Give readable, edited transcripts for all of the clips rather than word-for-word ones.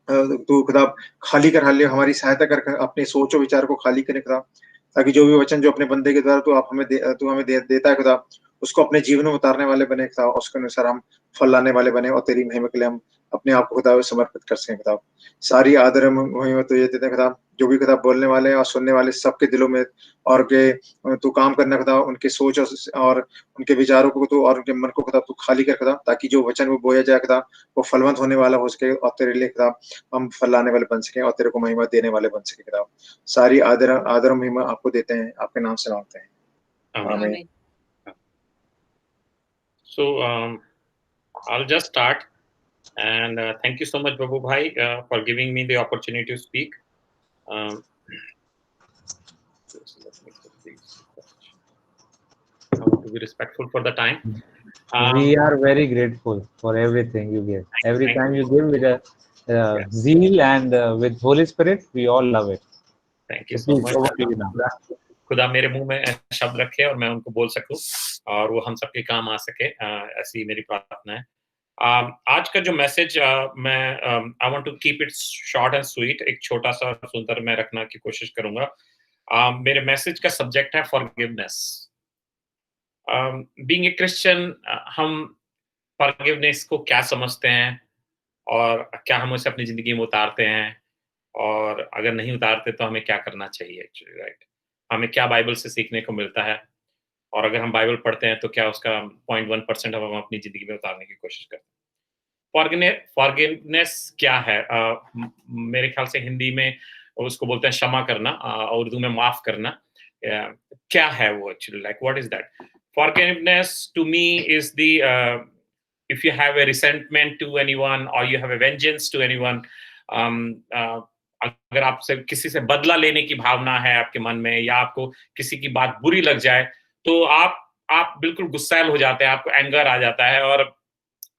तू खुदा खाली कर हाले हमारी सहायता कर अपने सोच और विचार को खाली करे खुदा, ताकि जो भी वचन जो अपने बंदे के द्वारा तू हमें देता है खुदा, उसको अपने जीवन में उतारने वाले बने खुदा, उसके अनुसार हम फल लाने वाले बने और तेरी महिमा के लिए हम अपने आप को खुदा समर्पित कर सकें खुदा। सारी आदर महिमा तुझे देते हैं खुदा, जो भी खुदा बोलने वाले और सुनने वाले सबके दिलों में और के तू काम करना खुदा, उनकी सोच और उनके विचारों को तू और उनके मन को खुदा तू खाली कर खुदा, ताकि जो वचन वो बोया जाए खुदा, वो फलवंत होने वाला हो सके और तेरे लिए खुदा हम फल लाने वाले बन सकें और तेरे को महिमा देने वाले बन सके खुदा। सारी आदर आदर और महिमा आपको देते हैं, आपके नाम से मांगते हैं। Amen. आमीन। So I'll just start, and thank you so much, Babu Bhai, for giving me the opportunity to speak. I want to be respectful for the time. We are very grateful for everything you give. Every time you give with a zeal and with Holy Spirit, we all love it. Thank you so much. खुदा मेरे मुंह में शब्द रखे और मैं उनको बोल सकूं और वो हम सबके काम आ सके, ऐसी मेरी प्रार्थना है। आज का जो मैसेज मैं I want to keep it short and sweet, एक छोटा सा सुंदर मैं रखना की कोशिश करूंगा। मेरे मैसेज का सब्जेक्ट है फॉरगिवनेस। बीइंग ए क्रिश्चियन, हम फॉरगिवनेस को क्या समझते हैं और क्या हम उसे अपनी जिंदगी में उतारते हैं, और अगर नहीं उतारते तो हमें क्या करना चाहिए एक्चुअली, राइट? हमें क्या बाइबल से सीखने को मिलता है, और अगर हम बाइबल पढ़ते हैं तो क्या उसका 0.1% हम अपनी जिंदगी में उतारने की कोशिश करते हैं। फॉरगिवनेस क्या है? मेरे ख्याल से हिंदी में उसको बोलते हैं क्षमा करना, उर्दू में माफ करना। क्या है वो actually, like what is that? Forgiveness to me is the if you have a resentment to anyone or you have a vengeance to anyone, अगर आपसे किसी से बदला लेने की भावना है आपके मन में, या आपको किसी की बात बुरी लग जाए, तो आप बिल्कुल गुस्सैल हो जाते हैं, आपको एंगर आ जाता है और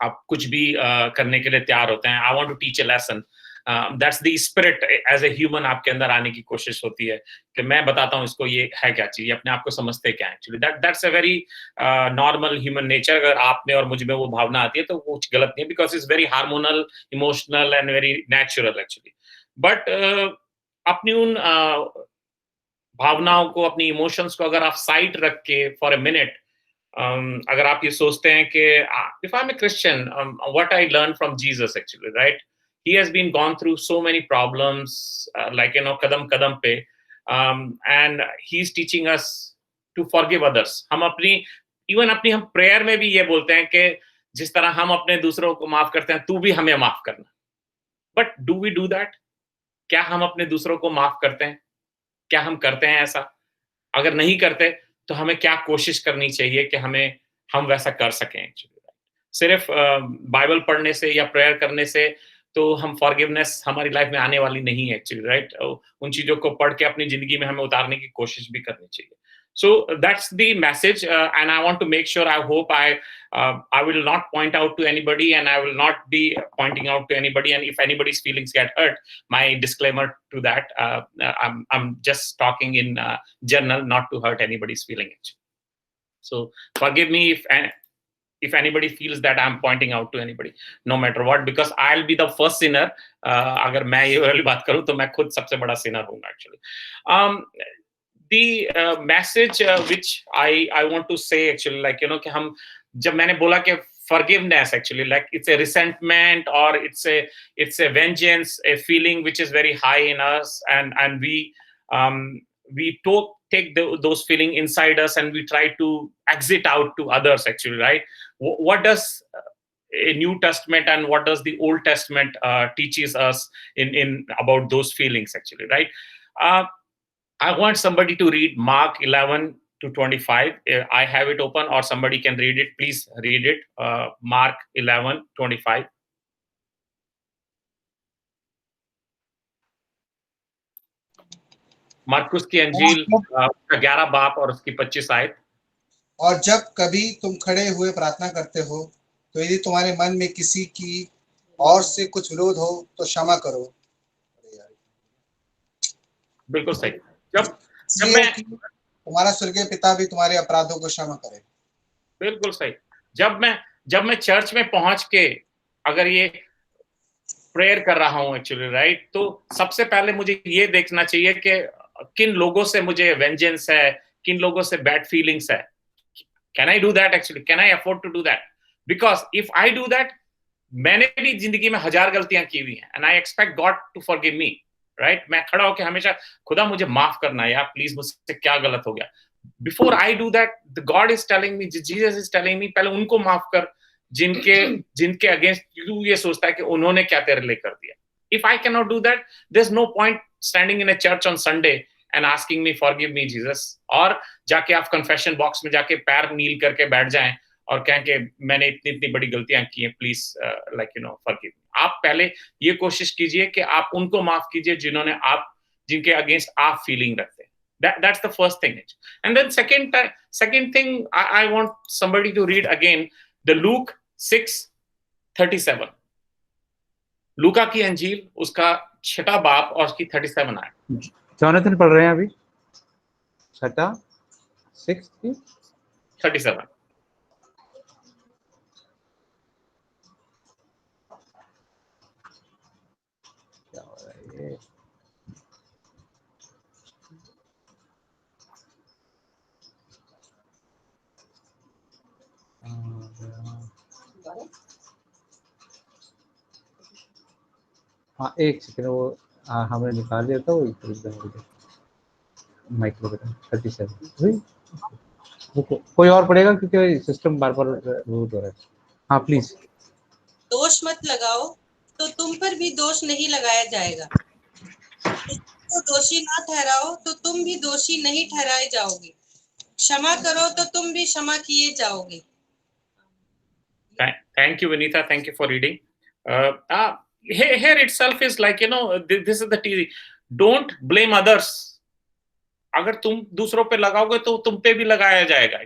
आप कुछ भी करने के लिए तैयार होते हैं। I want to teach a lesson. That's the spirit as a human आपके अंदर आने की कोशिश होती है कि मैं बताता हूँ इसको ये है क्या चीज, अपने आप को समझते क्या actually. That's a very normal human nature. अगर आप में और मुझ में वो भावना आती है तो वो कुछ गलत नहीं है, because it's very hormonal, emotional and very natural actually. But अपनी उन भावनाओं को, अपनी इमोशंस को अगर आप साइड रख के फॉर अ मिनट, अगर आप ये सोचते हैं कि if I am a Christian, what I learn from Jesus actually, right? He has been gone through so many problems, like कदम कदम पे, and he is teaching us to forgive others. हम हम प्रेयर में भी ये बोलते हैं कि जिस तरह हम अपने दूसरों को माफ करते हैं, तू भी हमें माफ करना। But do we do that? क्या हम अपने दूसरों को माफ करते हैं? क्या हम करते हैं ऐसा? अगर नहीं करते तो हमें क्या कोशिश करनी चाहिए कि हम वैसा कर सकें एक्चुअली। सिर्फ बाइबल पढ़ने से या प्रेयर करने से तो हम फॉरगिवनेस हमारी लाइफ में आने वाली नहीं है एक्चुअली, राइट? उन चीजों को पढ़ के अपनी जिंदगी में हमें उतारने की कोशिश भी करनी चाहिए। So that's the message, and I want to make sure, I hope I will not point out to anybody, and I will not be pointing out to anybody, and if anybody's feelings get hurt, my disclaimer to that, I'm just talking in general, not to hurt anybody's feeling actually. So forgive me if anybody feels that I'm pointing out to anybody, no matter what, because I'll be the first sinner. अगर मैं ये वाली बात करूं तो मैं खुद सबसे बड़ा sinner Hunga actually. The message which I want to say actually, like कि हम जब मैंने बोला कि forgiveness actually, like it's a resentment or it's a vengeance, a feeling which is very high in us, and we take those feeling inside us and we try to exit out to others actually, right? What does a New Testament and what does the Old Testament teaches us in about those feelings actually, right? I want somebody to read Mark 11-25. I have it open, or somebody can read it. Please read it. Mark 11:25. Marcus की अंजील 11 बाब और उसकी 25 आयत। और जब कभी तुम खड़े हुए प्रार्थना करते हो तो यदि तुम्हारे मन में किसी की और से कुछ विरोध हो तो क्षमा करो। बिल्कुल सही। जब मैं तुम्हारा स्वर्गीय पिता भी तुम्हारे अपराधों को क्षमा करे। बिल्कुल सही। जब मैं चर्च में पहुंच के अगर ये प्रेयर कर रहा हूं एक्चुअली, राइट? तो सबसे पहले मुझे ये देखना चाहिए कि किन लोगों से मुझे वेंजेंस है, किन लोगों से बैड फीलिंग्स है. Can I do that actually? Can I afford to do that? Because if I do that, मैंने भी जिंदगी में 1000 गलतियां की हुई हैं, and I expect God to forgive me, right? मैं खड़ा होकर हमेशा, खुदा मुझे माफ करना यार, प्लीज मुझसे क्या गलत हो गया. Before I do that, the God is telling me, Jesus is telling me, पहले उनको माफ कर जिनके अगेंस्ट तू ये सोचता है कि उन्होंने क्या तेरे लिए कर दिया. If I cannot do that, there's no point standing in a church on Sunday and asking me, forgive me Jesus. और जाके आप कन्फेशन बॉक्स में जाके पैर नील करके बैठ जाएं और कहें कि मैंने इतनी इतनी बड़ी गलतियां की हैं, please like you no forgive me. आप पहले ये कोशिश कीजिए कि आप उनको माफ कीजिए जिनके अगेंस्ट आप फीलिंग रखते हैं. That's the first thing. And then second thing, I want somebody to read again the Luke 6:37. लूका की अंजील, उसका 6 बाब और उसकी 37 आयत. जॉनथन पढ़ रहे हैं अभी 37. क्या हो रहा है ये? हाँ एक सेकंड, वो हमने निकाल दिया था वो माइक्रो बटन 37. कोई और पढ़ेगा क्योंकि सिस्टम बार बार रूट हो रहा है. हाँ प्लीज. दोष मत लगाओ तो तुम पर भी दोष नहीं लगाया जाएगा, तो दोषी ना ठहराओ तो तुम भी दोषी नहीं ठहराए जाओगे, क्षमा करो तो तुम भी क्षमा किए जाओगे. Thank you, Vinitha. Thank you for reading. Here itself is like, you know, this is the TV. Don't blame others. अगर तुम दूसरों पे लगाओगे तो तुम पे भी लगाया जाएगा.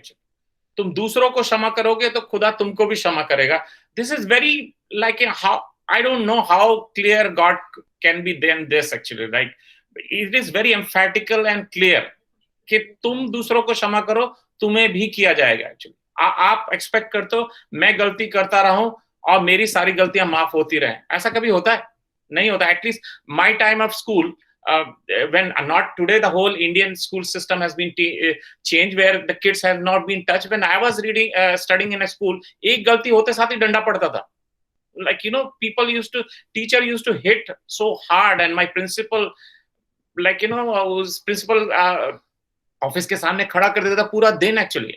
तुम दूसरों को क्षमा करोगे तो खुदा तुमको भी क्षमा करेगा. This is very like, how I don't know how clear God can be then this actually, right? It is very emphatical and clear कि तुम दूसरों को क्षमा करो, तुम्हें भी किया जाएगा. एक्चुअली आप एक्सपेक्ट करते हो मैं गलती करता रहा हूं और मेरी सारी गलतियां माफ होती रहे. ऐसा कभी होता है? नहीं होता. At least my time of school, when not today, the whole Indian school system has been changed where the kids have not been touched. When I was studying in a school, एक गलती होते साथ ही डंडा पड़ता था. Like, you know, teacher used to hit so hard, and my principal, like, you know, was principal office के सामने खड़ा कर देता था पूरा दिन. Actually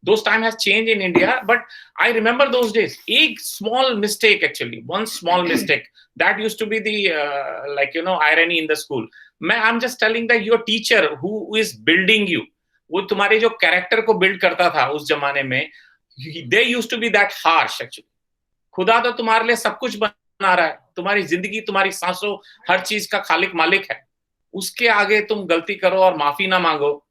those time has changed in India, but I remember those days. एक small mistake, actually one small mistake, that used to be the like, you know, irony in the school. I'm just telling that your teacher who is building you, वो तुम्हारे जो character को build करता था उस जमाने में, they used to be that harsh actually. खुदा तो तुम्हारे लिए सब कुछ बना रहा है, तुम्हारी जिंदगी, तुम्हारी सांसों, हर चीज का खालिक मालिक है. उसके आगे तुम गलती करो और माफी ना मांगो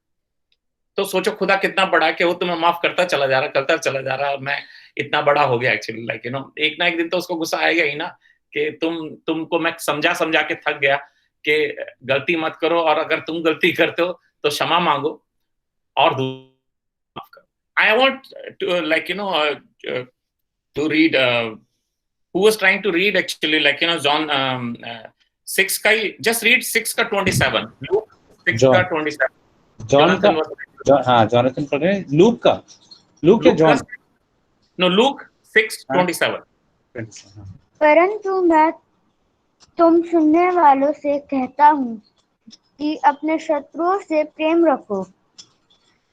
तो सोचो खुदा कितना बड़ा है कि वो तुम्हें माफ करता चला जा रहा. मैं इतना बड़ा हो गया एक्चुअली. लाइक, यू नो, एक ना एक दिन तो उसको गुस्सा आएगा ही ना कि तुमको मैं समझा के थक गया कि गलती मत करो, और अगर तुम गलती करते हो तो क्षमा मांगो और माफ करो. I want to, like, you know, to read who was trying to read actually, like, you know, John 6 का ही, just read 6 का 27. Luke 6 का 27. जॉनथन पढ़ रहे हैं. लूक या जॉन? No, Luke 6:27. परंतु मैं तुम सुनने वालों से कहता हूँ कि अपने शत्रुओं से प्रेम रखो,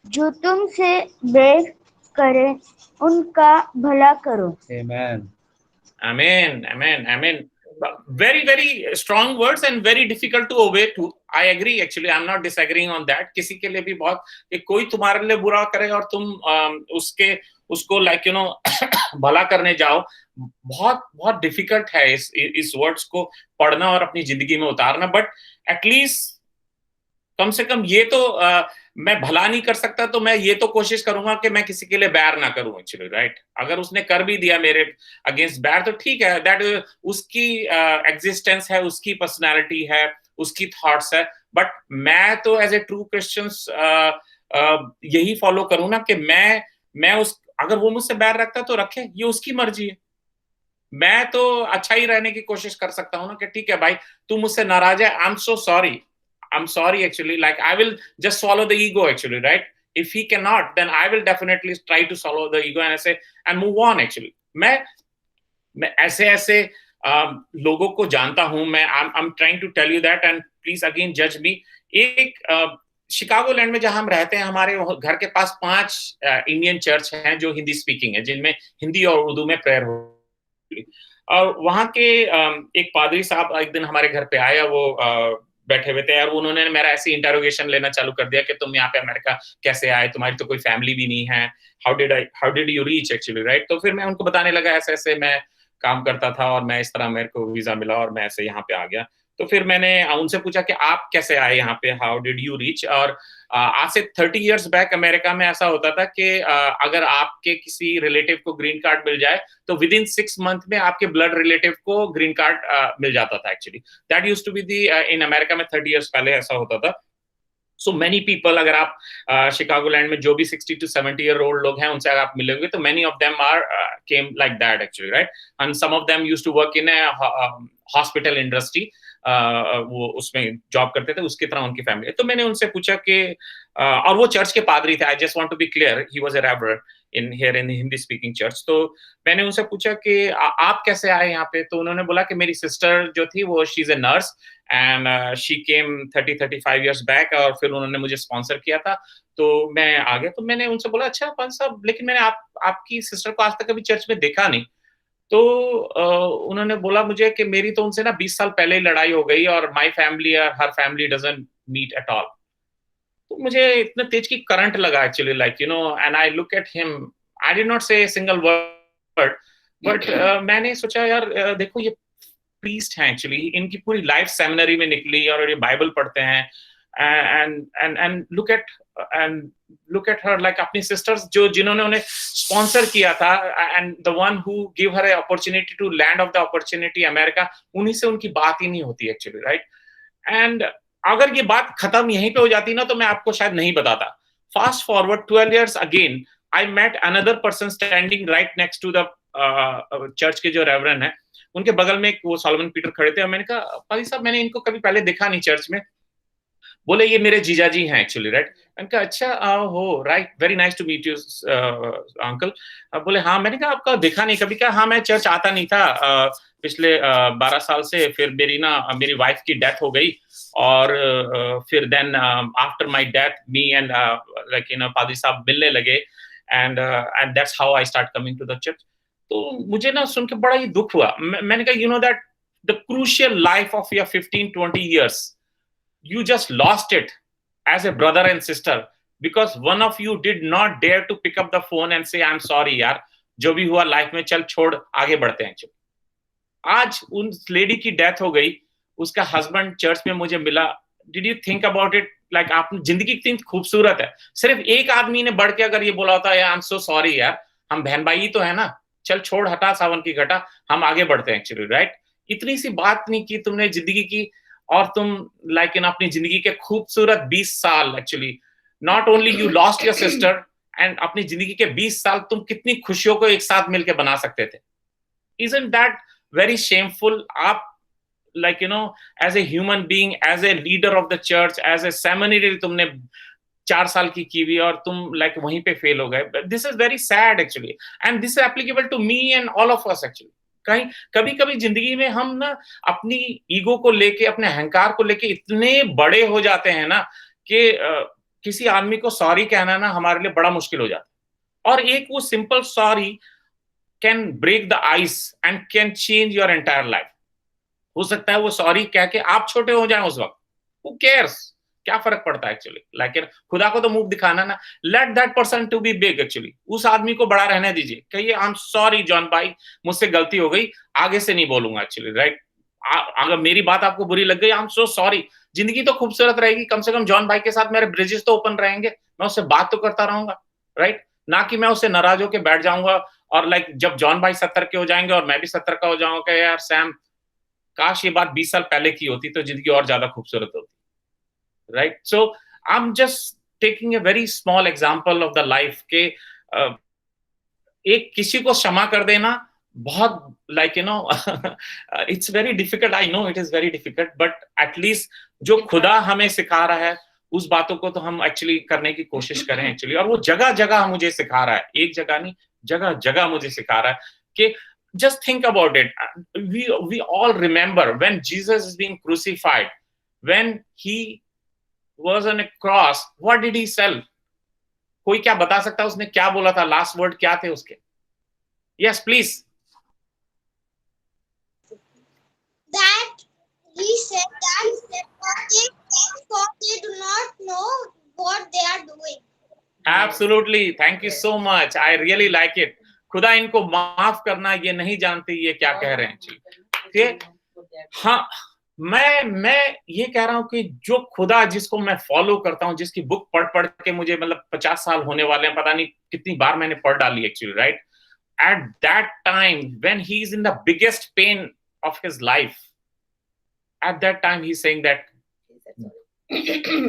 जो तुमसे बैर करे उनका भला करो. Amen. Very, very strong words and very difficult to obey too. I agree actually. I'm not disagreeing on that. किसी के लिए भी बहुत, कि कोई तुम्हारे लिए बुरा करे और तुम उसको, like, you know, भला करने जाओ, बहुत डिफिकल्ट है इस वर्ड्स को पढ़ना और अपनी जिंदगी में उतारना. बट एटलीस्ट कम से कम ये तो मैं भला नहीं कर सकता तो मैं ये तो कोशिश करूंगा कि मैं किसी के लिए बैर ना करूं एक्चुअली, राइट? अगर उसने कर भी दिया मेरे अगेंस्ट बैर तो ठीक है, दैट उसकी एग्जिस्टेंस है, उसकी पर्सनालिटी है, उसकी थॉट्स है. बट मैं तो एज ए ट्रू क्रिश्चियंस यही फॉलो करूं ना कि मैं अगर वो मुझसे बैर रखता तो रखे, ये उसकी मर्जी है. मैं तो अच्छा ही रहने की कोशिश कर सकता हूँ ना, कि ठीक है भाई तू मुझसे नाराज है, I am so sorry, I'm sorry actually, like I will just swallow the ego actually, right? If he cannot, then I will definitely try to swallow the ego and I say and move on actually. मैं ऐसे ऐसे लोगों को जानता हूं, मैं I'm trying to tell you that and please again judge me. एक Chicago land में जहां हम रहते हैं, हमारे घर के पास 5 इंडियन चर्च हैं जो हिंदी स्पीकिंग है, जिनमें हिंदी और उर्दू में प्रेयर हो। और वहां के एक पादरी साहब एक दिन हमारे घर पे आया, वो बैठे हुए थे और उन्होंने मेरा ऐसे इंटरोगेशन लेना चालू कर दिया कि तुम यहाँ पे अमेरिका कैसे आए, तुम्हारी तो कोई फैमिली भी नहीं है, how did you reach actually, right? तो फिर मैं उनको बताने लगा ऐसे ऐसे मैं काम करता था और मैं इस तरह मेरे को वीजा मिला और मैं ऐसे यहाँ पे आ गया। तो फिर मैंने उनसे पूछा कि आप कैसे आए यहाँ पे, हाउ डिड यू रीच? और आज से 30 इयर्स बैक अमेरिका में ऐसा होता था कि अगर आपके किसी रिलेटिव को ग्रीन कार्ड मिल जाए तो विद इन 6 मंथ में आपके ब्लड रिलेटिव को ग्रीन कार्ड मिल जाता था actually. That used to be the in America में 30 इयर्स पहले ऐसा होता था। सो मेनी पीपल, अगर आप शिकागो लैंड में जो भी 60 to 70 year old लोग हैं उनसे अगर आप मिलोगे तो many of them are came like that actually, right? And some of them used to work in hospital industry, वो उसमें जॉब करते थे, उसकी तरह उनकी फैमिली। तो मैंने उनसे पूछा कि और वो चर्च के पादरी थे, I just want to be clear, he was a reverend in here in Hindi speaking church. तो मैंने उनसे पूछा कि आप कैसे आए यहाँ पे? तो उन्होंने बोला कि मेरी सिस्टर जो थी वो she is a nurse and she came 30-35 years back, और फिर उन्होंने मुझे स्पॉन्सर किया था तो मैं आ गया। तो मैंने उनसे बोला अच्छा पंत साहब, लेकिन मैंने आपकी सिस्टर को आज तक कभी चर्च में देखा नहीं। तो उन्होंने बोला मुझे कि मेरी तो उनसे ना 20 साल पहले ही लड़ाई हो गई और माय फैमिली और her family doesn't meet at all. तो मुझे इतना तेज की करंट लगा actually, like you know, and I look at him, I did not say single word, but मैंने सोचा यार देखो ये प्रीस्ट हैं एक्चुअली, इनकी पूरी लाइफ सेमिनरी में निकली और ये बाइबल पढ़ते हैं, and look at her like अपनी सिस्टर्स जो जिन्होंने उन्हें स्पॉन्सर किया था, and the one who give her opportunity to land of the opportunity America, उन्हीं से उनकी बात ही नहीं होती एक्चुअली, राइट? एंड अगर ये बात खत्म यहीं पे हो जाती ना तो मैं आपको शायद नहीं बताता। Fast forward 12 years again, I met another person standing right next to the church के जो रेवरेंड है, उनके बगल में वो सॉलोमन पीटर खड़े थे और मैंने कहा पादी साहब मैंने इनको कभी पहले देखा नहीं चर्च में। बोले ये मेरे जीजा जी हैं एक्चुअली, राइट? मैंने कहा अच्छा हो right, very nice to meet you uncle. बोले हाँ। मैंने कहा आपका देखा नहीं कभी? कहा हाँ मैं चर्च आता नहीं था पिछले 12 साल से, फिर मेरी वाइफ की डेथ हो गई और फिर then after my death me and like you know पादी साहब मिलने लगे and that's how I start coming to the church. तो मुझे ना सुन के बड़ा ही दुख हुआ। मैंने कहा you know that the crucial life of your 15-20 years you just lost it as a brother and sister because one of you did not dare to pick up the phone and say I'm sorry यार, जो भी हुआ life में चल छोड़ आगे बढ़ते हैं। आज उन लेडी की डेथ हो गई, उसका हस्बैंड चर्च में मुझे मिला। Did you think about it? Like आप जिंदगी कितनी खूबसूरत है, सिर्फ एक आदमी ने बढ़ के अगर ये बोला होता है आई एम सो सॉरी यार, हम बहन भाई ही तो है ना, चल छोड़ हटा सावन की घटा, हम आगे बढ़ते हैं एक्चुअली, राइट? इतनी सी बात नहीं की तुमने जिंदगी की और तुम लाइक इन अपनी जिंदगी के खूबसूरत 20 साल actually, not only you lost your sister and अपनी जिंदगी के 20 साल तुम कितनी खुशियों को एक साथ मिलकर बना सकते थे। Isn't that very shameful? आप like you know as a human being, as a leader of the church, as a seminary तुमने 4 साल की हुई और तुम like वहीं पे फेल हो गए। This is very sad actually and this is applicable to me and all of us actually। कहीं कभी कभी जिंदगी में हम ना अपनी ईगो को लेके, अपने अहंकार को लेके इतने बड़े हो जाते हैं ना कि किसी आदमी को सॉरी कहना ना हमारे लिए बड़ा मुश्किल हो जाता है। और एक वो simple sorry can break the ice and can change your entire life. हो सकता है वो सॉरी कह के आप छोटे हो जाए उस वक्त, हु केयर्स, क्या फर्क पड़ता है एक्चुअली? लाइक खुदा को तो मुंह दिखाना ना, let that person to be big actually, उस आदमी को बड़ा रहने दीजिए। कहिए आई एम सॉरी जॉन भाई, मुझसे गलती हो गई, आगे से नहीं बोलूंगा एक्चुअली, राइट? अगर मेरी बात आपको बुरी लग गई, आई एम सो सॉरी। जिंदगी तो खूबसूरत रहेगी, कम से कम जॉन भाई के साथ मेरे ब्रिजेस तो ओपन रहेंगे, मैं उससे बात तो करता रहूंगा, राइट? ना कि मैं उससे नाराज होकर बैठ जाऊंगा और लाइक जब जॉन भाई 70 के हो जाएंगे और मैं भी 70 का हो जाऊंगा, यार सैम काश ये बात 20 साल पहले की होती तो जिंदगी और ज्यादा खूबसूरत होती, right? So I'm just taking a very small example of the life के एक किसी को क्षमा कर देना बहुत like you know it's very difficult, I know it is very difficult, but at least जो खुदा हमें सिखा रहा है उस बातों को तो हम एक्चुअली करने की कोशिश करें एक्चुअली, और वो जगह जगह मुझे सिखा रहा है, एक जगह नहीं, जगह जगह मुझे सिखा रहा है कि just think about it. We all remember when Jesus is being crucified, when he was on a cross, what did he tell? कोई क्या बता सकता है उसने क्या बोला था, लास्ट वर्ड क्या थे उसके? Yes, please. That he said that for they do not know what they are doing. Absolutely, thank you so much. I really like it. खुदा इनको माफ करना, ये नहीं जानते ये क्या कह रहे हैं ठीक। हाँ, मैं ये कह रहा हूं कि जो खुदा जिसको मैं फॉलो करता हूं, जिसकी बुक पढ़ पढ़ के मुझे मतलब 50 साल होने वाले हैं, पता नहीं कितनी बार मैंने पढ़ डाली actually, right? At that time when he is in the biggest pain of his life, at that time he's saying that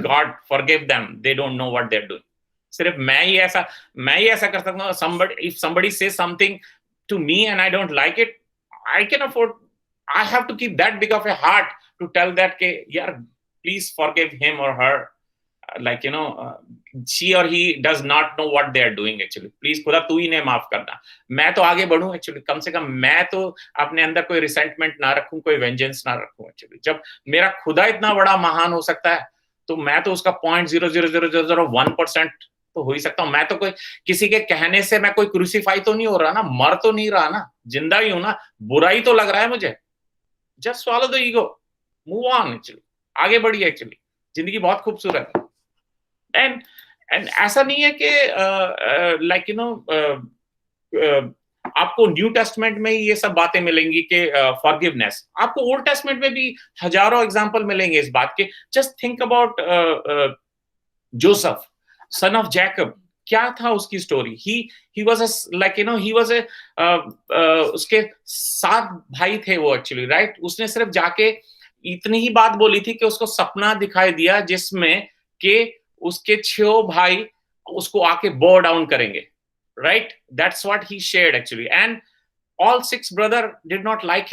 God forgive them, they don't know what they're doing. सिर्फ मैं ही ऐसा कर सकता हूँ। If somebody says something to me and I don't like it, I can afford, I have to keep that big of a heart to tell that ke yaar, please forgive him or her, like you know she or he does not know what they are doing actually, please खुदा तू ही ने माफ करना। मैं तो आगे बढ़ूं actually, कम से कम मैं तो अपने अंदर कोई रिसेंटमेंट ना रखूं, कोई वेंजेंस ना रखूं एक्चुअली। जब मेरा खुदा इतना बड़ा महान हो सकता है तो मैं तो उसका 0.00001% तो हो ही सकता हूं। मैं तो कोई किसी के कहने से मैं कोई क्रूसीफाई तो नहीं हो रहा ना, मर तो नहीं रहा ना, जिंदा ही हूं ना, बुरा ही तो लग रहा है मुझे। Just swallow the ego, move on actually, आगे बढ़िए एक्चुअली, जिंदगी बहुत खूबसूरत है। एंड ऐसा नहीं है कि लाइक यू नो आपको न्यू टेस्टमेंट में ही ये सब बातें मिलेंगी कि फॉरगिवनेस, आपको ओल्ड टेस्टमेंट में भी हजारों एग्जांपल मिलेंगे इस बात के। Just think about Joseph, son of Jacob, क्या था उसकी story? He was like you no he was उसके 7 भाई थे वो एक्चुअली, राइट? उसने सिर्फ जाके इतनी ही बात बोली थी कि उसको सपना दिखाई दिया जिसमें कि उसके 6 भाई उसको आके बो डाउन करेंगे, right? That's what he shared actually, and all 6 brother did not like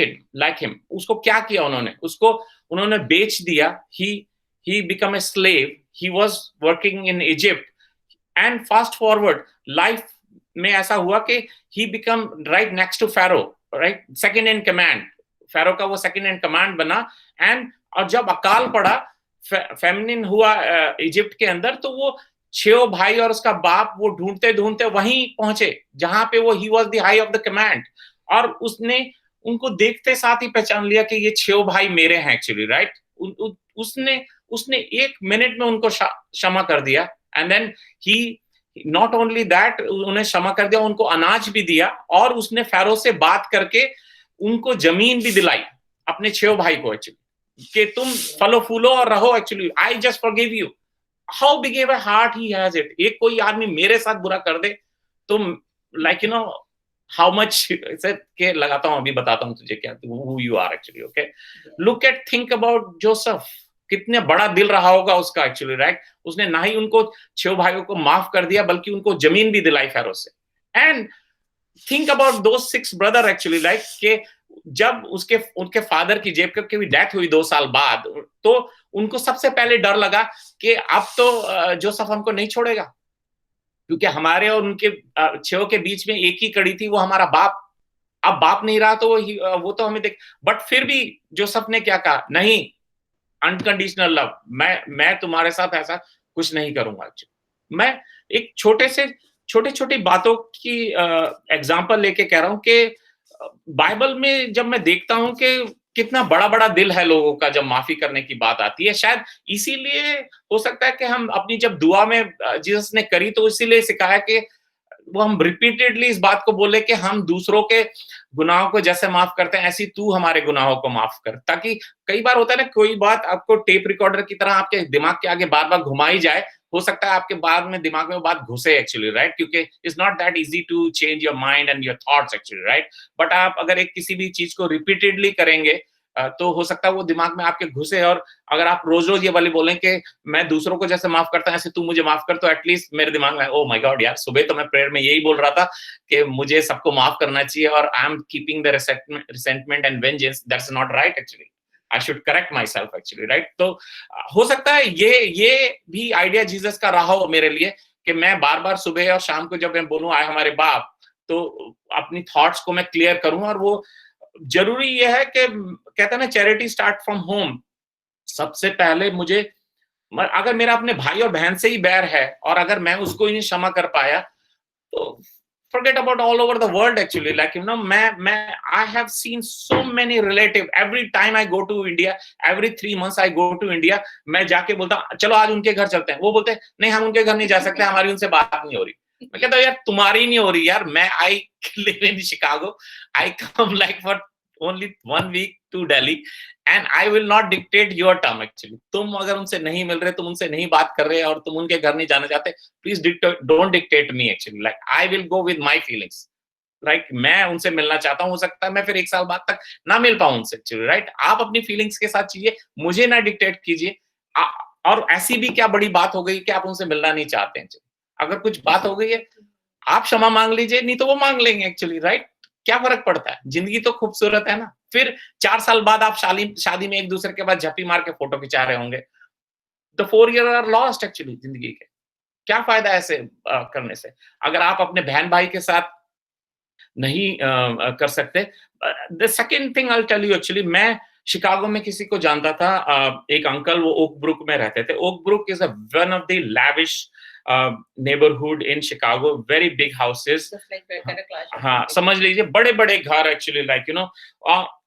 him. उसको क्या किया उन्होंने? उसको उन्होंने बेच दिया। He became a slave. He was working in Egypt, and fast forward life में ऐसा हुआ कि he become right next to Pharaoh, right? Second in command. Pharaoh का वो second in command बना, and और जब अकाल पड़ा, फेमिनिन हुआ इजिप्ट के अंदर, तो वो 6 भाई और उसका बाप वो ढूंढते ढूंढते वहीं पहुंचे जहां पे वो he was the high of the command, और उसने उनको देखते साथ ही पहचान लिया कि ये 6 भाई मेरे हैं एक्चुअली, राइट? उसने 1 मिनट में उनको क्षमा कर दिया, and then he not only that, उन्हें क्षमा कर दिया, उनको अनाज भी दिया, और उसने फेरो से बात करके उनको जमीन भी दिलाई अपने 6 भाई को एक्चुअली, कि तुम फलो फूलो और रहो actually, I just forgive you. How big a heart he has it. एक कोई आदमी मेरे साथ बुरा कर दे तो like you know how much के लगाता हूं, अभी बताता हूं तुझे क्या who you are actually, okay? Look at, think about Joseph, कितने बड़ा दिल रहा होगा उसका एक्चुअली, राइट? उसने ना ही उनको 6 भाइयों को माफ कर दिया बल्कि उनको जमीन भी दिलाई फेरो से। एंड थिंक अबाउट दो 6 ब्रदर एक्चुअली, लाइक के जब उनके फादर की जेब की भी डेथ हुई 2 साल बाद, तो उनको सबसे पहले डर लगा कि अब तो जोसेफ हमको नहीं छोड़ेगा, क्योंकि हमारे और उनके 6 के बीच में एक ही कड़ी थी, वो हमारा बाप। अब बाप नहीं रहा तो वो तो हमें देख, बट फिर भी जोसेफ ने क्या कहा? नहीं, अनकंडीशनल लव, मैं तुम्हारे साथ ऐसा कुछ नहीं करूंगा। मैं एक छोटे बातों की एग्जाम्पल लेके कह रहा हूं कि बाइबल में जब मैं देखता हूं कि कितना बड़ा दिल है लोगों का जब माफी करने की बात आती है, शायद इसीलिए हो सकता है कि हम अपनी जब दुआ में जीसस ने करी तो इसीलिए सिखाया कि वो हम रिपीटेडली इस बात को बोले कि हम दूसरों के गुनाहों को जैसे माफ करते हैं ऐसी तू हमारे गुनाहों को माफ कर। ताकि कई बार होता है ना, कोई बात आपको टेप रिकॉर्डर की तरह आपके दिमाग के आगे बार बार घुमाई जाए, हो सकता है आपके बाद में दिमाग में वो बात घुसे एक्चुअली, राइट? क्योंकि it's not that easy to change your mind and your thoughts actually, right? But आप अगर एक किसी भी चीज को रिपीटेडली करेंगे तो हो सकता है वो दिमाग में आपके घुसे, और अगर आप रोज रोज ये वाली बोलें कि मैं दूसरों को जैसे माफ करता हूं ऐसे तू मुझे माफ कर, तो एटलीस्ट मेरे दिमाग में ओ माय गॉड यार, सुबह तो मैं प्रेयर में यही बोल रहा था कि मुझे सबको माफ करना चाहिए, और I am keeping the resentment and vengeance, that's not right actually, I should correct my self actually, right. तो हो सकता है ये भी आइडिया जीसस का रहा हो मेरे लिए, कि मैं बार बार सुबह और शाम को जब मैं बोलूं आए हमारे बाप, तो अपनी थॉट्स को मैं क्लियर करूं। और वो जरूरी ये है कि कहते हैं ना, चैरिटी स्टार्ट फ्रॉम होम। सबसे पहले मुझे, अगर मेरा अपने भाई और बहन से ही बैर है और अगर मैं उसको ही नहीं क्षमा कर पाया, तो forget about all over the world actually, like you know, I have seen so many relative, every time I go to India, every 3 months I go to India, मैं जाके बोलता चलो आज उनके घर चलते हैं, वो बोलते नहीं हम उनके घर नहीं जा सकते, हमारी उनसे बात नहीं हो रही। मैं कहता हूँ यार तुम्हारी नहीं हो रही यार, मैं I live in Chicago, I come like for only 1 week to Delhi and I will not dictate your term actually। तुम अगर उनसे नहीं मिल रहे, तुम उनसे नहीं बात कर रहे और तुम उनके घर नहीं जाना चाहते, please don't dictate me actually, like I will go with my feelings, right. मैं उनसे मिलना चाहता हूँ, हो सकता है मैं फिर 1 साल बाद तक ना मिल पाऊं उनसे एक्चुअली, राइट। आप अपनी फीलिंग्स के साथ चाहिए, मुझे ना डिक्टेट कीजिए। और ऐसी भी क्या बड़ी बात हो गई कि आप उनसे मिलना नहीं चाहते हैं। अगर कुछ बात हो गई है, आप क्षमा मांग लीजिए, नहीं तो वो मांग लेंगे एक्चुअली, राइट। क्या फर्क पड़ता है, जिंदगी तो खूबसूरत है ना। फिर 4 साल बाद आप शादी में एक दूसरे के बाद झप्पी मार के फोटो खिंचा रहे होंगे, the 4 years are lost actually जिंदगी के। क्या फायदा ऐसे करने से, अगर आप अपने बहन भाई के साथ नहीं कर सकते। The second thing I tell you actually, मैं शिकागो में किसी को जानता था, एक अंकल, वो ओक ब्रुक में रहते थे। Oak Brook is one of the lavish neighborhood in Chicago, very big houses, हाँ समझ लीजिए बड़े बड़े घर actually, like you no.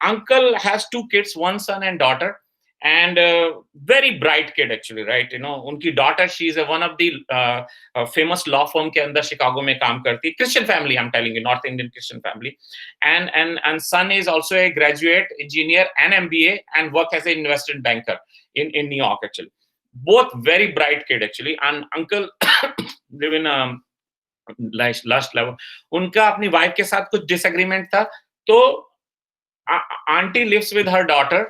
uncle has 2 kids, one son and daughter, and very bright kid actually, right, you know। उनकी daughter, she is one of the famous law firm के अंदर Chicago में काम करती, Christian family I'm telling you, North Indian Christian family, and son is also a graduate engineer and MBA and work as an investment banker in New York actually, both very bright kid actually, and uncle live in last level। उनका अपनी wife के साथ कुछ disagreement था, तो auntie lives with her daughter,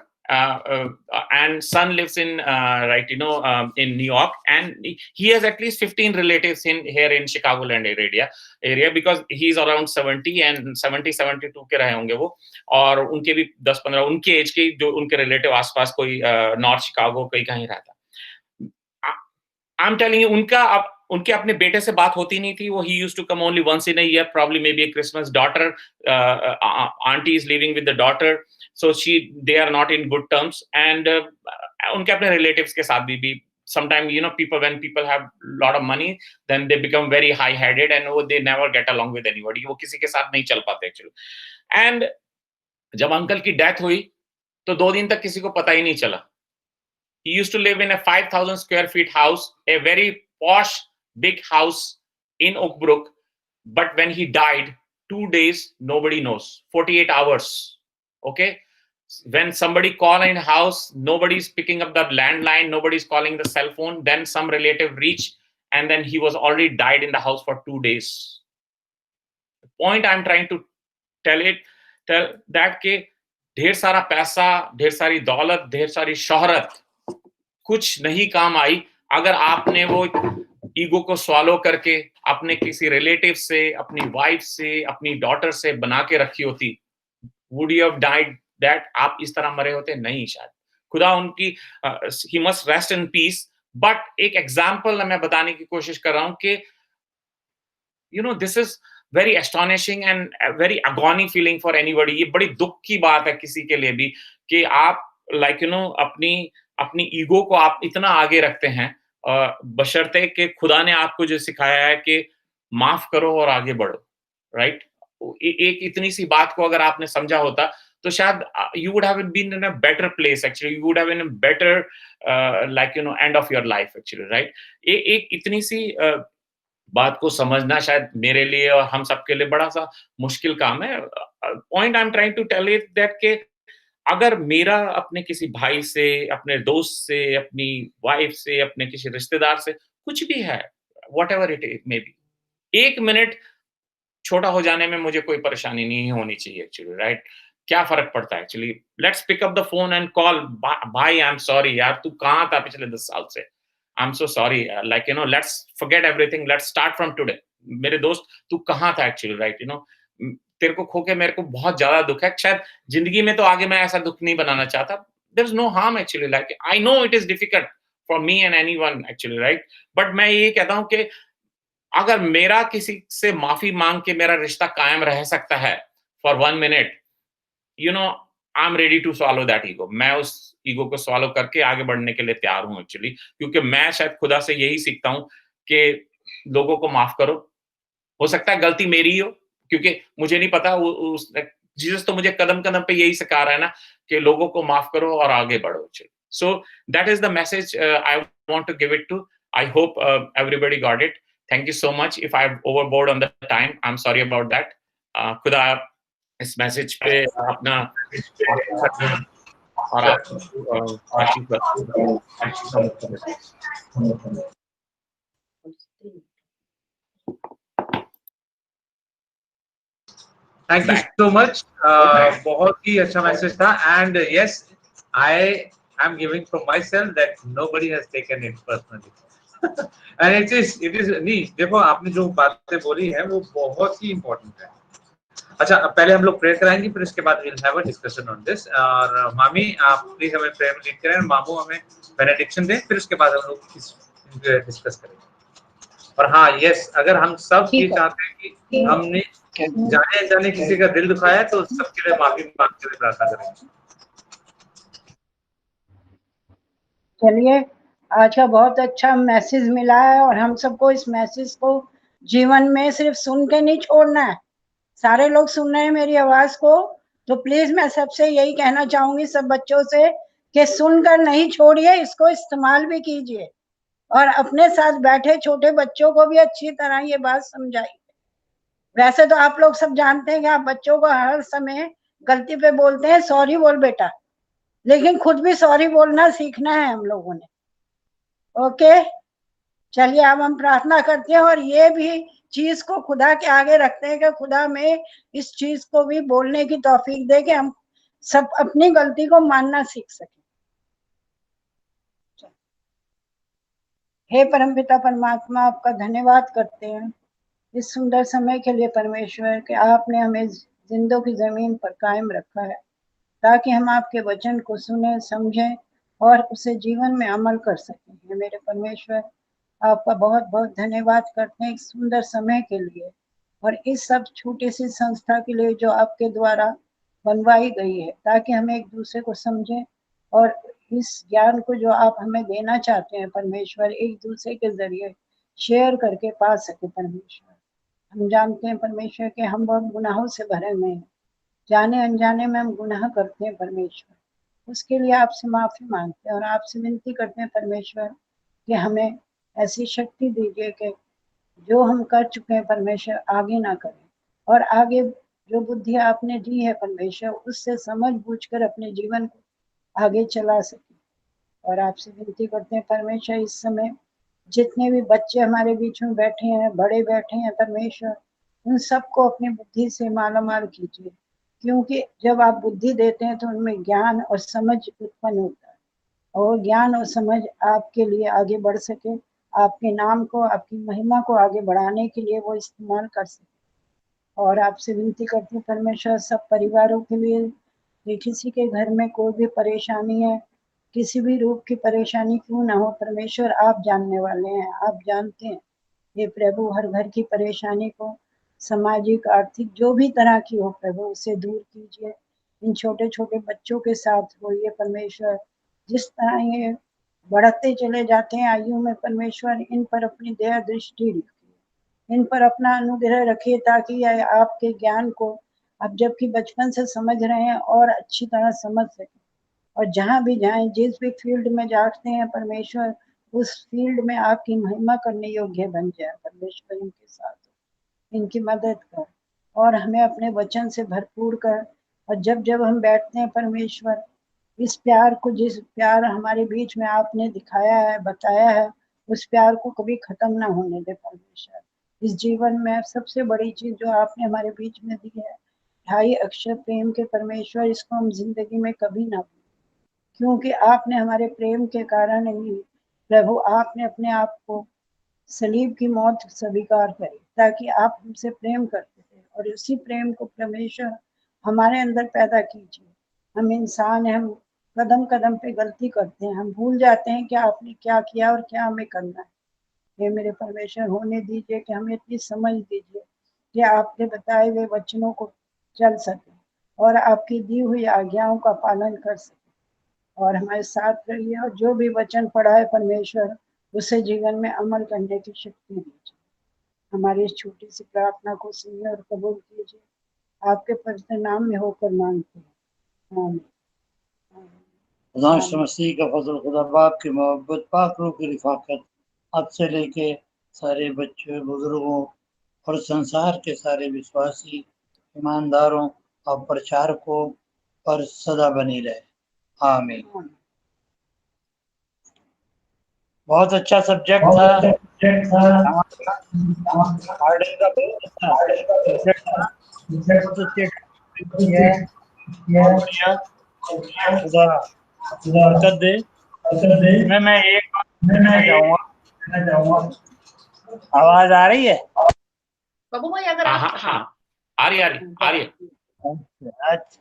and son lives in right, you know, in New York, and he has at least 15 relatives here in Chicagoland area because he is around 70 and 72 के रहे होंगे वो, और उनके भी 10-15 उनके एज के जो उनके रिलेटिव आसपास कोई नॉर्थ शिकागो कहीं कहीं रहता। आई एम टेलिंग यू, उनके अपने बेटे से बात होती नहीं थी। वो he used to come only once in a year, probably maybe a Christmas। daughter, auntie is living with the daughter, so they are not in good terms, and उनके अपने relatives के साथ भी sometimes, you know, when people have lot of money, then they become very high headed and they never get along with anybody, वो किसी के साथ नहीं चल पाते actually। and जब अंकल की डेथ हुई तो 2 दिन तक किसी को पता ही नहीं चला। He used to live in a 5,000 square feet house, a very posh, big house in Oak Brook. But when he died, 2 days, nobody knows. 48 hours. Okay? When somebody call in house, nobody's picking up the landline, nobody's calling the cell phone. Then some relative reach, and then he was already died in the house for 2 days. The point I'm trying to tell that के ढेर सारा पैसा, ढेर सारी दौलत, ढेर सारी शोहरत कुछ नहीं काम आई अगर आपने वो ईगो को स्वालो करके अपने किसी रिलेटिव से, अपनी वाइफ से, अपनी डॉटर से बना के रखी होती। Would you have died that? आप इस तरह मरे होते? नहीं शायद। खुदा उनकी ही must rest in peace. But एक एग्जाम्पल मैं बताने की कोशिश कर रहा हूं कि you know this is very astonishing and very agony feeling for anybody. ये बड़ी दुख की बात है किसी के लिए भी कि आप लाइक यू नो अपनी ईगो को आप इतना आगे रखते हैं, बशर्ते कि खुदा ने आपको जो सिखाया है कि माफ करो और आगे बढ़ो, राइट। एक इतनी सी बात को अगर आपने समझा होता तो शायद you would have been in a better place actually, you would have been in a better like you know end of your life actually, right. एक इतनी सी बात को समझना शायद मेरे लिए और हम सबके लिए बड़ा सा मुश्किल काम है। Point I am trying to tell it that के अगर मेरा अपने किसी भाई से, अपने दोस्त से, अपनी वाइफ से, अपने किसी रिश्तेदार से कुछ भी है, whatever it may be, 1 minute छोटा हो जाने में मुझे कोई परेशानी नहीं होनी चाहिए एक्चुअली, राइट। क्या फर्क पड़ता है actually? Let's pick up the phone and call, भाई आई एम सॉरी यार, तू कहाँ था पिछले 10 साल से, I am so sorry, like you no, let's forget everything, let's start from today. मेरे दोस्त, तू कहाँ था एक्चुअली, राइट, यू नो, तेरे को खो के मेरे को बहुत ज्यादा दुख है, शायद जिंदगी में तो आगे मैं ऐसा दुख नहीं बनाना चाहता। There is no harm actually, like I know it is difficult for me and anyone actually, right, but मैं ये कहता हूँ कि अगर मेरा किसी से माफी मांग के मेरा रिश्ता कायम रह सकता है for 1 minute, you know, I am ready to swallow that ego. मैं उस ईगो को स्वॉलो करके आगे बढ़ने के लिए तैयार हूं एक्चुअली, क्योंकि मैं शायद खुदा से यही सीखता हूं कि लोगों को माफ करो। हो सकता है गलती मेरी ही हो, क्योंकि मुझे नहीं पता, उस जीसस तो मुझे कदम कदम पे यही सिखा रहा है ना कि लोगों को माफ करो और आगे बढ़ो। So that is the message I want to give it to. I hope everybody got it. Thank you so much. If I overboard on the time, I am sorry about that. खुदा इस message पे अपना और आशीष thank you so much. बहुत ही अच्छा message था, and yes, I am giving from my self that nobody has taken it personally, and it is नहीं, देखो आपने जो बातें बोली है वो बहुत ही इंपॉर्टेंट है। अच्छा, अब पहले हम लोग प्रेयर कराएंगे, फिर उसके बाद will have a discussion on this. और मामी आप प्लीज हमें प्रेयर में लीड करें, मामू हमें बेनेडिक्शन दें, फिर उसके बाद हम लोग डिस्कस करेंगे। और हाँ, यस, अगर हम सब ये चाहते हैं कि हमने जाने अनजाने किसी का दिल दुखाया है, तो सबके लिए माफी मांगते हुए प्रार्थना करेंगे। चलिए, आज का बहुत अच्छा मैसेज मिला है, और हम सबको इस मैसेज को जीवन में सिर्फ सुन के नहीं छोड़ना है। सारे लोग सुन रहे हैं मेरी आवाज को, तो प्लीज मैं सबसे यही कहना चाहूंगी, सब बच्चों से, कि सुनकर नहीं छोड़िए, इसको इस्तेमाल भी कीजिए, और अपने साथ बैठे छोटे बच्चों को भी अच्छी तरह ये बात समझाइए। वैसे तो आप लोग सब जानते हैं कि आप बच्चों को हर समय गलती पे बोलते हैं, सॉरी बोल बेटा, लेकिन खुद भी सॉरी बोलना सीखना है हम लोगों ने। ओके, चलिए अब हम प्रार्थना करते हैं, और ये भी चीज को खुदा के आगे रखते हैं कि खुदा में इस चीज को भी बोलने की तौफीक दे कि हम सब अपनी गलती को मानना सीख सकें। हे परमपिता परमात्मा, आपका धन्यवाद करते हैं इस सुंदर समय के लिए परमेश्वर, कि आपने हमें जिंदों की जमीन पर कायम रखा है, ताकि हम आपके वचन को सुने, समझें और उसे जीवन में अमल कर सकें। मेरे परमेश्वर, आपका बहुत बहुत धन्यवाद करते हैं इस सुंदर समय के लिए, और इस सब छोटी सी संस्था के लिए जो आपके द्वारा बनवाई गई है, ताकि हम एक दूसरे को समझें, और इस ज्ञान को जो आप हमें देना चाहते हैं परमेश्वर, एक दूसरे के जरिए शेयर करके पा सके। परमेश्वर, हम जानते हैं परमेश्वर कि हम बहुत गुनाहों से भरे हुए हैं, जाने अनजाने में हम गुनाह करते हैं परमेश्वर, उसके लिए आपसे माफी मांगते हैं, और आपसे विनती करते हैं परमेश्वर कि हमें ऐसी शक्ति दीजिए कि जो हम कर चुके हैं परमेश्वर आगे ना करें, और आगे जो बुद्धि आपने दी है परमेश्वर, उससे समझ बूझ कर अपने जीवन को आगे चला सके। और आपसे विनती करते हैं परमेश्वर, इस समय जितने भी बच्चे हमारे बीच में बैठे हैं, बड़े बैठे हैं परमेश्वर, उन सबको अपनी बुद्धि से मालामाल कीजिए, क्योंकि जब आप बुद्धि देते हैं तो उनमें ज्ञान और समझ उत्पन्न होता है, और ज्ञान और समझ आपके लिए आगे बढ़ सके, आपके नाम को, आपकी महिमा को आगे बढ़ाने के लिए वो इस्तेमाल कर सके। और आपसे विनती करती हूँ परमेश्वर, सब परिवारों के लिए कि किसी के घर में कोई भी परेशानी है, किसी भी रूप की परेशानी क्यों ना हो परमेश्वर, आप जानने वाले हैं, आप जानते हैं। ये प्रभु हर घर की परेशानी को, सामाजिक आर्थिक जो भी तरह की हो प्रभु, उसे दूर कीजिए। इन छोटे छोटे बच्चों के साथ होइए परमेश्वर, जिस तरह ये बढ़ते चले जाते हैं आयु में परमेश्वर, इन पर अपनी दया दृष्टि रखिए, इन पर अपना अनुग्रह रखिए, ताकि यह आपके ज्ञान को अब जबकि बचपन से समझ रहे हैं और अच्छी तरह समझ सकें, और जहाँ भी जाएं, जिस भी फील्ड में जाते हैं परमेश्वर, उस फील्ड में आपकी महिमा करने योग्य बन जाए परमेश्वर। इनके साथ इनकी मदद कर, और हमें अपने वचन से भरपूर कर, और जब जब हम बैठते हैं परमेश्वर, इस प्यार को, जिस प्यार हमारे बीच में आपने दिखाया है, बताया है, उस प्यार को कभी खत्म ना होने दे परमेश्वर। इस जीवन में सबसे बड़ी चीज जो आपने हमारे बीच में दी है, ढाई अक्षर प्रेम के परमेश्वर, इसको हम जिंदगी में कभी ना भूलें, क्योंकि आपने हमारे प्रेम के कारण ही प्रभु आपने अपने आप को सलीब की मौत स्वीकार करी, ताकि आप हमसे प्रेम करते थे और उसी प्रेम को परमेश्वर हमारे अंदर पैदा कीजिए। हम इंसान हैं, हम कदम कदम पे गलती करते हैं, हम भूल जाते हैं कि आपने क्या किया और क्या हमें करना है। ये मेरे परमेश्वर होने दीजिए कि हमें इतनी समझ दीजिए कि आपके बताए हुए वचनों को चल सके और आपकी दी हुई आज्ञाओं का पालन कर सके, और हमारे साथ रहिए और जो भी वचन पढ़ा है परमेश्वर उसे जीवन में अमल करने की शक्ति दीजिए। हमारी इस छोटी सी प्रार्थना को सुनिए और कबूल कीजिए, आपके पवित्र नाम में होकर मांगते हैं, आमीन। खुदा मसीह का फजल, खुदा बाप की मोहब्बत, पाक रूह की रिफाकत अब से लेके सारे बच्चों, बुजुर्गों और संसार के सारे विश्वासी ईमानदारों और प्रचारकों पर सदा बनी रहे, आमीन। बहुत अच्छा सब्जेक्ट था। हार्डन का बहुत अच्छा बरकत दे। मैं एक कहना चाहूँगा, आवाज आ रही है? हाँ, आ रही है। अच्छा,